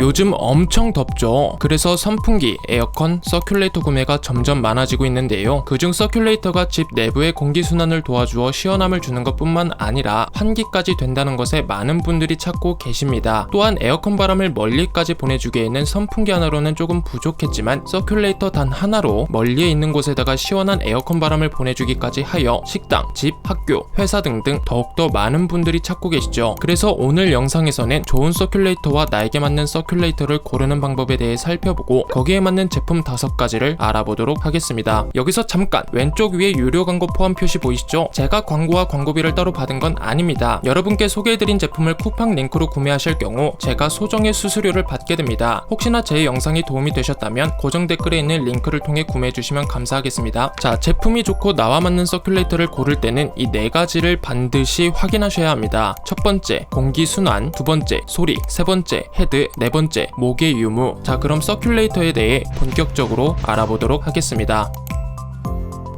요즘 엄청 덥죠. 그래서 선풍기, 에어컨, 서큘레이터 구매가 점점 많아지고 있는데요. 그중 서큘레이터가 집 내부의 공기순환을 도와주어 시원함을 주는 것뿐만 아니라 환기까지 된다는 것에 많은 분들이 찾고 계십니다. 또한 에어컨 바람을 멀리까지 보내주기에는 선풍기 하나로는 조금 부족했지만 서큘레이터 단 하나로 멀리에 있는 곳에다가 시원한 에어컨 바람을 보내주기까지 하여 식당, 집, 학교, 회사 등등 더욱더 많은 분들이 찾고 계시죠. 그래서 오늘 영상에서는 좋은 서큘레이터와 나에게 맞는 서큘레이터를 고르는 방법에 대해 살펴보고 거기에 맞는 제품 5가지를 알아보도록 하겠습니다. 여기서 잠깐 왼쪽 위에 유료 광고 포함 표시 보이시죠? 제가 광고와 광고비를 따로 받은 건 아닙니다. 여러분께 소개해드린 제품을 쿠팡 링크로 구매하실 경우 제가 소정의 수수료를 받게 됩니다. 혹시나 제 영상이 도움이 되셨다면 고정 댓글에 있는 링크를 통해 구매해주시면 감사하겠습니다. 자, 제품이 좋고 나와 맞는 서큘레이터를 고를 때는 이 4가지를 반드시 확인하셔야 합니다. 첫 번째, 공기순환. 두 번째, 소리. 세 번째, 헤드. 네 번째, 목의 유무. 자, 그럼 서큘레이터에 대해 본격적으로 알아보도록 하겠습니다.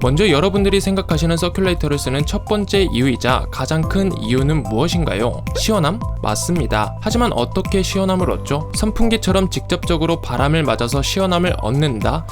먼저 여러분들이 생각하시는 서큘레이터를 쓰는 첫 번째 이유이자 가장 큰 이유는 무엇인가요? 시원함? 맞습니다. 하지만 어떻게 시원함을 얻죠? 선풍기처럼 직접적으로 바람을 맞아서 시원함을 얻는다?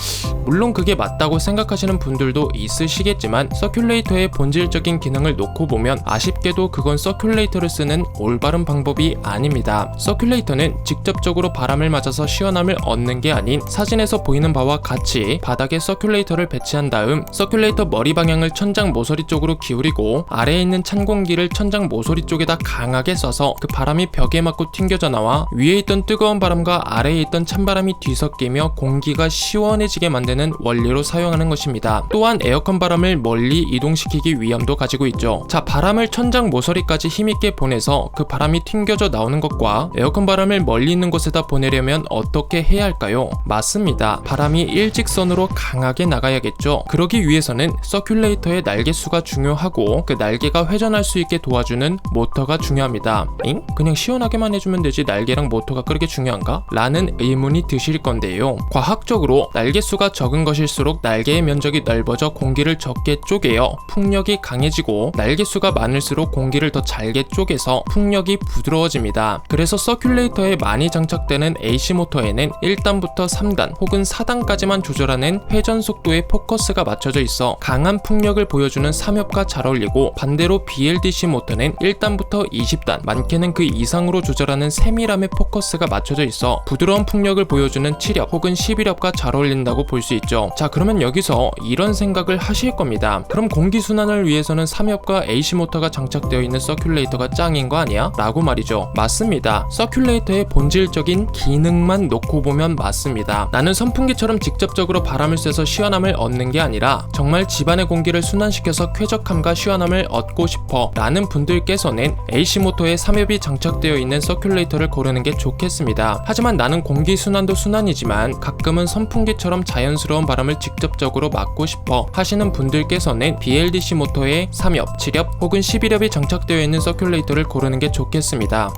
물론 그게 맞다고 생각하시는 분들도 있으시겠지만 서큘레이터의 본질적인 기능을 놓고 보면 아쉽게도 그건 서큘레이터를 쓰는 올바른 방법이 아닙니다. 서큘레이터는 직접적으로 바람을 맞아서 시원함을 얻는 게 아닌 사진에서 보이는 바와 같이 바닥에 서큘레이터를 배치한 다음 서큘레이터 머리 방향을 천장 모서리 쪽으로 기울이고 아래에 있는 찬 공기를 천장 모서리 쪽에다 강하게 쏴서 그 바람이 벽에 맞고 튕겨져 나와 위에 있던 뜨거운 바람과 아래에 있던 찬바람이 뒤섞이며 공기가 시원해지게 만드는 원리로 사용하는 것입니다. 또한 에어컨 바람을 멀리 이동시키기 위함도 가지고 있죠. 자, 바람을 천장 모서리까지 힘있게 보내서 그 바람이 튕겨져 나오는 것과 에어컨 바람을 멀리 있는 곳에다 보내려면 어떻게 해야 할까요? 맞습니다. 바람이 일직선으로 강하게 나가야겠죠. 그러기 위해서는 서큘레이터의 날개수가 중요하고 그 날개가 회전할 수 있게 도와주는 모터가 중요합니다. 잉? 그냥 시원하게만 해주면 되지 날개랑 모터가 그렇게 중요한가? 라는 의문이 드실 건데요. 과학적으로 날개수가 적은 것일수록 날개의 면적이 넓어져 공기를 적게 쪼개어 풍력이 강해지고 날개수가 많을수록 공기를 더 잘게 쪼개서 풍력이 부드러워집니다. 그래서 서큘레이터에 많이 장착되는 AC 모터에는 1단부터 3단 혹은 4단까지만 조절하는 회전 속도의 포커스가 맞춰져 있어 강한 풍력을 보여주는 3협과 잘 어울리고 반대로 BLDC 모터는 1단부터 20단, 많게는 그 이상으로 조절하는 세밀함의 포커스가 맞춰져 있어 부드러운 풍력을 보여주는 7협 혹은 11협과 잘 어울린다고 볼 수 있죠. 자, 그러면 여기서 이런 생각을 하실 겁니다. 그럼 공기순환을 위해서는 3협과 AC 모터가 장착되어 있는 서큘레이터가 짱인 거 아니야? 라고 말이죠. 맞습니다. 서큘레이터의 본질적인 기능만 놓고 보면 맞습니다. 나는 선풍기처럼 직접적으로 바람을 쐬서 시원함을 얻는 게 아니라 정말 집안의 공기를 순환시켜서 쾌적함과 시원함을 얻고 싶어 라는 분들께서는 AC 모터에 3협이 장착되어 있는 서큘레이터를 고르는 게 좋겠습니다. 하지만 나는 공기순환도 순환이지만 가끔은 선풍기처럼 자연스러운 바람을 직접적으로 맞고 싶어 하시는 분들께서는 BLDC 모터에 3협, 7협 혹은 11협이 장착되어 있는 서큘레이터를 고르는 게 좋겠습니다.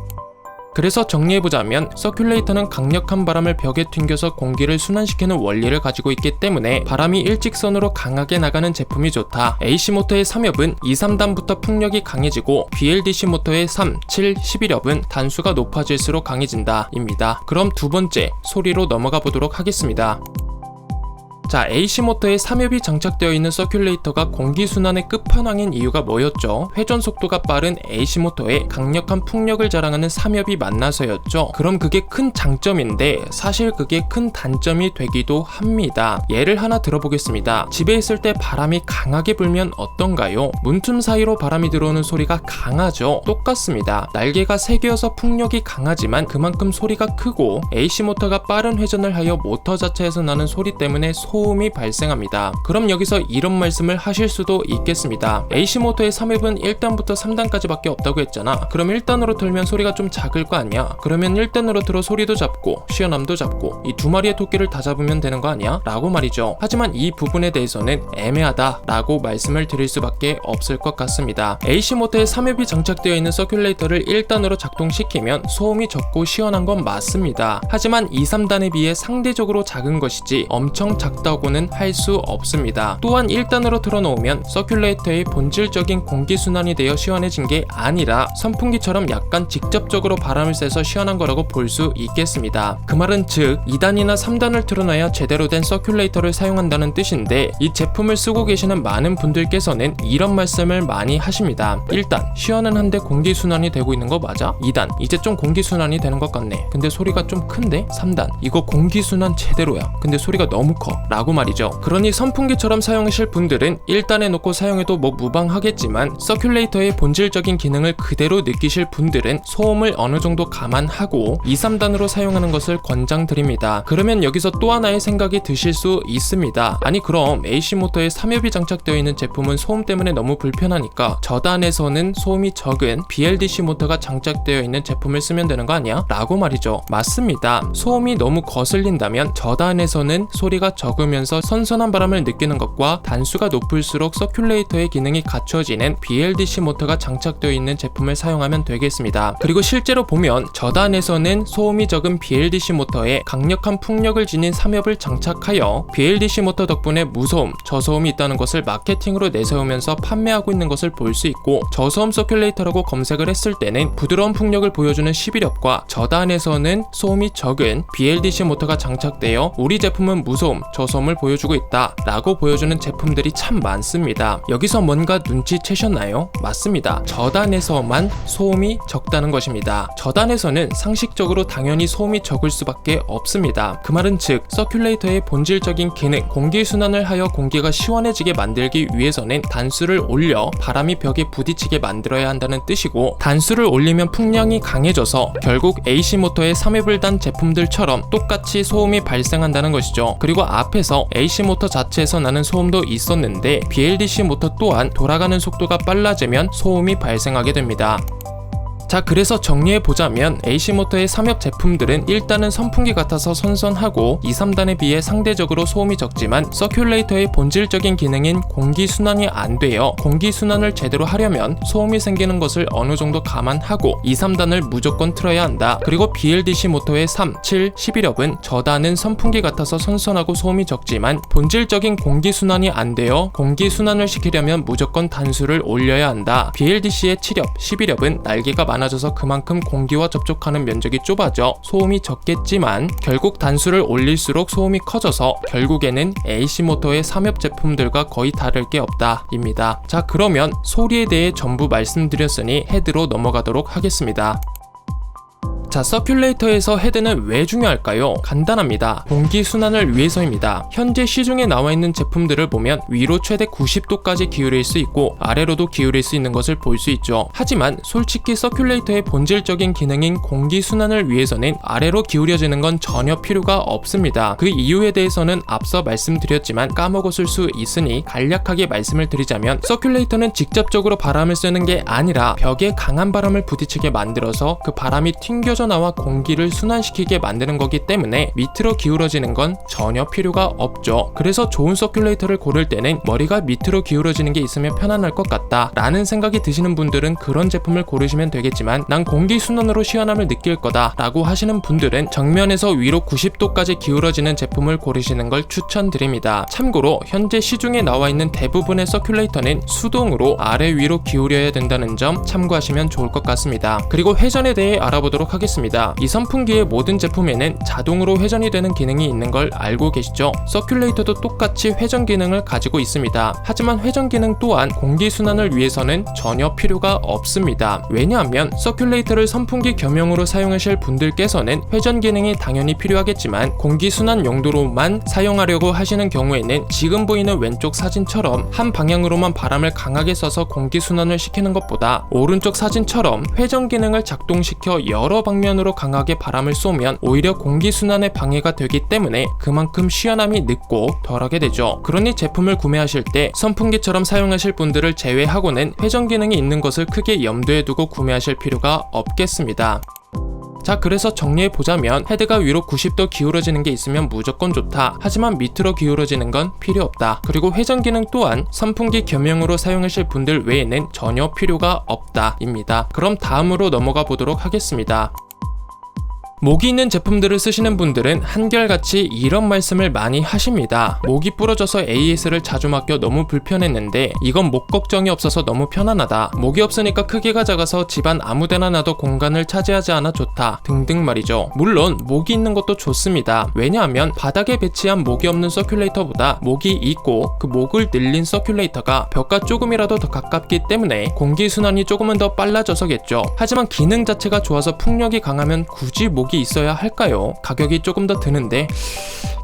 그래서 정리해보자면 서큘레이터는 강력한 바람을 벽에 튕겨서 공기를 순환시키는 원리를 가지고 있기 때문에 바람이 일직선으로 강하게 나가는 제품이 좋다. AC 모터의 3협은 2, 3단부터 풍력이 강해지고 BLDC 모터의 3, 7, 11협은 단수가 높아질수록 강해진다 입니다. 그럼 두 번째, 소리로 넘어가 보도록 하겠습니다. 자, AC 모터에 3협이 장착되어 있는 서큘레이터가 공기순환의 끝판왕인 이유가 뭐였죠? 회전 속도가 빠른 AC 모터에 강력한 풍력을 자랑하는 3협이 만나서였죠. 그럼 그게 큰 장점인데 사실 그게 큰 단점이 되기도 합니다. 예를 하나 들어보겠습니다. 집에 있을 때 바람이 강하게 불면 어떤가요? 문틈 사이로 바람이 들어오는 소리가 강하죠. 똑같습니다. 날개가 3개여서 풍력이 강하지만 그만큼 소리가 크고 AC 모터가 빠른 회전을 하여 모터 자체에서 나는 소리 때문에 소음이 발생합니다. 그럼 여기서 이런 말씀을 하실 수도 있겠습니다. AC 모터의 3협은 1단부터 3단까지밖에 없다고 했잖아. 그럼 1단으로 틀면 소리가 좀 작을 거 아니야? 그러면 1단으로 틀어 소리도 잡고 시원함도 잡고 이 두 마리의 토끼를 다 잡으면 되는 거 아니야? 라고 말이죠. 하지만 이 부분에 대해서는 애매하다 라고 말씀을 드릴 수밖에 없을 것 같습니다. AC 모터에 3협이 장착되어 있는 서큘레이터를 1단으로 작동시키면 소음이 적고 시원한 건 맞습니다. 하지만 2, 3단에 비해 상대적으로 작은 것이지 엄청 작다 없다고는 할 수 없습니다. 또한 1단으로 틀어놓으면 서큘레이터의 본질적인 공기순환이 되어 시원해진 게 아니라 선풍기처럼 약간 직접적으로 바람을 쐬서 시원한 거라고 볼 수 있겠습니다. 그 말은 즉 2단이나 3단을 틀어놔야 제대로 된 서큘레이터를 사용한다는 뜻인데, 이 제품을 쓰고 계시는 많은 분들께서는 이런 말씀을 많이 하십니다. 1단 시원은 한데 공기순환이 되고 있는 거 맞아? 2단 이제 좀 공기순환이 되는 것 같네, 근데 소리가 좀 큰데? 3단 이거 공기순환 제대로야, 근데 소리가 너무 커 라고 말이죠. 그러니 선풍기처럼 사용하실 분들은 1단에 놓고 사용해도 뭐 무방하겠지만, 서큘레이터의 본질적인 기능을 그대로 느끼실 분들은 소음을 어느 정도 감안하고 2, 3단으로 사용하는 것을 권장드립니다. 그러면 여기서 또 하나의 생각이 드실 수 있습니다. 아니 그럼 AC 모터에 3엽이 장착되어 있는 제품은 소음 때문에 너무 불편하니까 저단에서는 소음이 적은 BLDC 모터가 장착되어 있는 제품을 쓰면 되는 거 아니야? 라고 말이죠. 맞습니다. 소음이 너무 거슬린다면 저단에서는 소리가 적으면서 선선한 바람을 느끼는 것과 단수가 높을수록 서큘레이터의 기능이 갖춰지는 BLDC 모터가 장착되어 있는 제품을 사용하면 되겠습니다. 그리고 실제로 보면 저단에서는 소음이 적은 BLDC 모터에 강력한 풍력을 지닌 3엽을 장착하여 BLDC 모터 덕분에 무소음, 저소음이 있다는 것을 마케팅으로 내세우면서 판매하고 있는 것을 볼 수 있고, 저소음 서큘레이터라고 검색을 했을 때는 부드러운 풍력을 보여주는 11엽과 저단에서는 소음이 적은 BLDC 모터가 장착되어 우리 제품은 무소음, 저소음을 보여주고 있다 라고 보여주는 제품들이 참 많습니다. 여기서 뭔가 눈치채셨나요? 맞습니다. 저단에서만 소음이 적다는 것입니다. 저단에서는 상식적으로 당연히 소음이 적을 수밖에 없습니다. 그 말은 즉 서큘레이터의 본질적인 기능, 공기순환을 하여 공기가 시원해지게 만들기 위해서는 단수를 올려 바람이 벽에 부딪히게 만들어야 한다는 뜻이고, 단수를 올리면 풍량이 강해져서 결국 AC 모터의 3엽을 단 제품들처럼 똑같이 소음이 발생한다는 것이죠. 그리고 앞에서 AC 모터 자체에서 나는 소음도 있었는데 BLDC 모터 또한 돌아가는 속도가 빨라지면 소음이 발생하게 됩니다. 자, 그래서 정리해보자면 AC 모터의 3엽 제품들은 1단은 선풍기 같아서 선선하고 2, 3단에 비해 상대적으로 소음이 적지만 서큘레이터의 본질적인 기능인 공기순환이 안 되어 공기순환을 제대로 하려면 소음이 생기는 것을 어느 정도 감안하고 2, 3단을 무조건 틀어야 한다. 그리고 BLDC 모터의 3, 7, 11엽은 저단은 선풍기 같아서 선선하고 소음이 적지만 본질적인 공기순환이 안 되어 공기순환을 시키려면 무조건 단수를 올려야 한다. BLDC의 7엽, 11엽은 날개가 많아져서 그만큼 공기와 접촉하는 면적이 좁아져 소음이 적겠지만 결국 단수를 올릴수록 소음이 커져서 결국에는 AC 모터의 3엽 제품들과 거의 다를 게 없다 입니다. 자, 그러면 소리에 대해 전부 말씀드렸으니 헤드로 넘어가도록 하겠습니다. 자, 서큘레이터에서 헤드는 왜 중요할까요? 간단합니다. 공기순환을 위해서입니다. 현재 시중에 나와 있는 제품들을 보면 위로 최대 90도까지 기울일 수 있고 아래로도 기울일 수 있는 것을 볼 수 있죠. 하지만 솔직히 서큘레이터의 본질적인 기능인 공기순환을 위해서는 아래로 기울여지는 건 전혀 필요가 없습니다. 그 이유에 대해서는 앞서 말씀드렸지만 까먹었을 수 있으니 간략하게 말씀을 드리자면, 서큘레이터는 직접적으로 바람을 쐬는 게 아니라 벽에 강한 바람을 부딪히게 만들어서 그 바람이 튕겨져 나와 공기를 순환시키게 만드는 거기 때문에 밑으로 기울어지는 건 전혀 필요가 없죠. 그래서 좋은 서큘레이터를 고를 때는 머리가 밑으로 기울어지는 게 있으면 편안할 것 같다 라는 생각이 드시는 분들은 그런 제품을 고르시면 되겠지만, 난 공기순환으로 시원함을 느낄 거다 라고 하시는 분들은 정면에서 위로 90도까지 기울어지는 제품을 고르시는 걸 추천드립니다. 참고로 현재 시중에 나와 있는 대부분의 서큘레이터는 수동으로 아래 위로 기울여야 된다는 점 참고하시면 좋을 것 같습니다. 그리고 회전에 대해 알아보도록 하겠습니다. 이 선풍기의 모든 제품에는 자동으로 회전이 되는 기능이 있는 걸 알고 계시죠? 서큘레이터도 똑같이 회전 기능을 가지고 있습니다. 하지만 회전 기능 또한 공기순환을 위해서는 전혀 필요가 없습니다. 왜냐하면 서큘레이터를 선풍기 겸용으로 사용하실 분들께서는 회전 기능이 당연히 필요하겠지만 공기순환 용도로만 사용하려고 하시는 경우에는 지금 보이는 왼쪽 사진처럼 한 방향으로만 바람을 강하게 쏴서 공기순환을 시키는 것보다 오른쪽 사진처럼 회전 기능을 작동시켜 여러 방면으로 강하게 바람을 쏘면 오히려 공기순환에 방해가 되기 때문에 그만큼 시원함이 늦고 덜하게 되죠. 그러니 제품을 구매하실 때 선풍기처럼 사용하실 분들을 제외하고는 회전 기능이 있는 것을 크게 염두에 두고 구매하실 필요가 없겠습니다. 자, 그래서 정리해보자면 헤드가 위로 90도 기울어지는 게 있으면 무조건 좋다. 하지만 밑으로 기울어지는 건 필요 없다. 그리고 회전 기능 또한 선풍기 겸용으로 사용하실 분들 외에는 전혀 필요가 없다 입니다. 그럼 다음으로 넘어가 보도록 하겠습니다. 목이 있는 제품들을 쓰시는 분들은 한결같이 이런 말씀을 많이 하십니다. 목이 부러져서 AS를 자주 맡겨 너무 불편했는데 이건 목 걱정이 없어서 너무 편안하다. 목이 없으니까 크기가 작아서 집안 아무데나 놔도 공간을 차지하지 않아 좋다. 등등 말이죠. 물론 목이 있는 것도 좋습니다. 왜냐하면 바닥에 배치한 목이 없는 서큘레이터보다 목이 있고 그 목을 늘린 서큘레이터가 벽과 조금이라도 더 가깝기 때문에 공기순환이 조금은 더 빨라져서겠죠. 하지만 기능 자체가 좋아서 풍력이 강하면 굳이 목이 있어야 할까요? 가격이 조금 더 드는데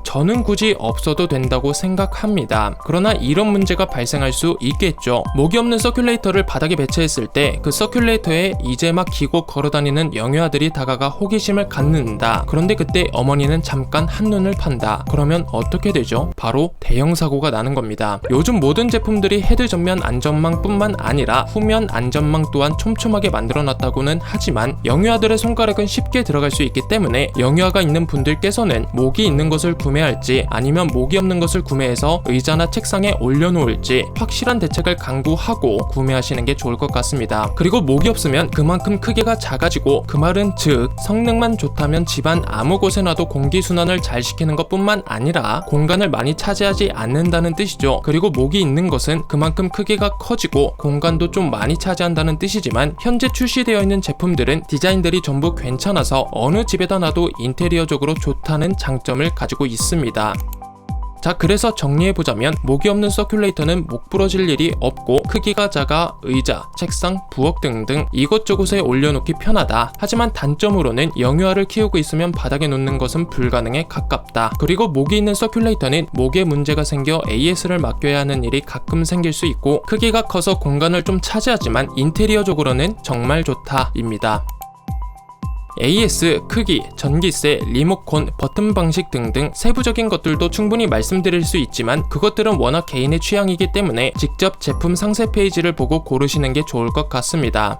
저는 굳이 없어도 된다고 생각합니다. 그러나 이런 문제가 발생할 수 있겠죠. 목이 없는 서큘레이터를 바닥에 배치했을 때 그 서큘레이터에 이제 막 기고 걸어다니는 영유아들이 다가가 호기심을 갖는다. 그런데 그때 어머니는 잠깐 한눈을 판다. 그러면 어떻게 되죠? 바로 대형 사고가 나는 겁니다. 요즘 모든 제품들이 헤드 전면 안전망뿐만 아니라 후면 안전망 또한 촘촘하게 만들어놨다고는 하지만 영유아들의 손가락은 쉽게 들어갈 수 있기 때문에 영유아가 있는 분들께서는 목이 있는 것을 구매할지 아니면 목이 없는 것을 구매해서 의자나 책상에 올려놓을지 확실한 대책을 강구하고 구매하시는 게 좋을 것 같습니다. 그리고 목이 없으면 그만큼 크기가 작아지고 그 말은 즉 성능만 좋다면 집안 아무 곳에 놔도 공기순환을 잘 시키는 것뿐만 아니라 공간을 많이 차지하지 않는다는 뜻이죠. 그리고 목이 있는 것은 그만큼 크기가 커지고 공간도 좀 많이 차지한다는 뜻이지만 현재 출시되어 있는 제품들은 디자인들이 전부 괜찮아서 어느 집에다 놔도 인테리어적으로 좋다는 장점을 가지고 있습니다. 자, 그래서 정리해보자면 목이 없는 서큘레이터는 목 부러질 일이 없고 크기가 작아 의자, 책상, 부엌 등등 이곳저곳에 올려놓기 편하다. 하지만 단점으로는 영유아를 키우고 있으면 바닥에 놓는 것은 불가능에 가깝다. 그리고 목이 있는 서큘레이터는 목에 문제가 생겨 AS를 맡겨야 하는 일이 가끔 생길 수 있고 크기가 커서 공간을 좀 차지하지만 인테리어적으로는 정말 좋다입니다. AS, 크기, 전기세, 리모컨, 버튼 방식 등등 세부적인 것들도 충분히 말씀드릴 수 있지만 그것들은 워낙 개인의 취향이기 때문에 직접 제품 상세 페이지를 보고 고르시는 게 좋을 것 같습니다.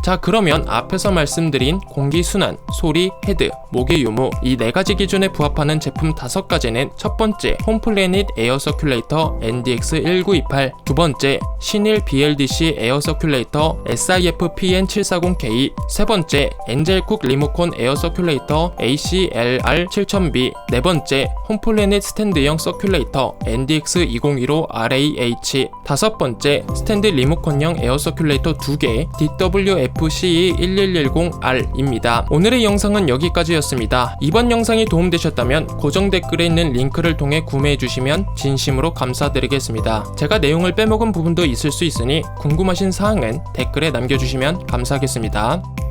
자, 그러면 앞에서 말씀드린 공기순환, 소리, 헤드, 목의 유무 이 4가지 기준에 부합하는 제품 5가지는 첫 번째 홈플래닛 에어 서큘레이터 NDX1928, 두 번째 신일 BLDC 에어 서큘레이터 SIF-PN740K, 세 번째 엔젤쿡 리모컨 에어 서큘레이터 ACLR7000B, 네 번째 홈플래닛 스탠드형 서큘레이터 NDX2015RAH, 다섯 번째 스탠드 리모컨형 에어 서큘레이터 2개 DWFCE1110R입니다. 오늘의 영상은 여기까지였습니다. 이번 영상이 도움되셨다면 고정 댓글에 있는 링크를 통해 구매해주시면 진심으로 감사드리겠습니다. 제가 내용을 빼먹은 부분도 있을 수 있으니 궁금하신 사항은 댓글에 남겨주시면 감사하겠습니다.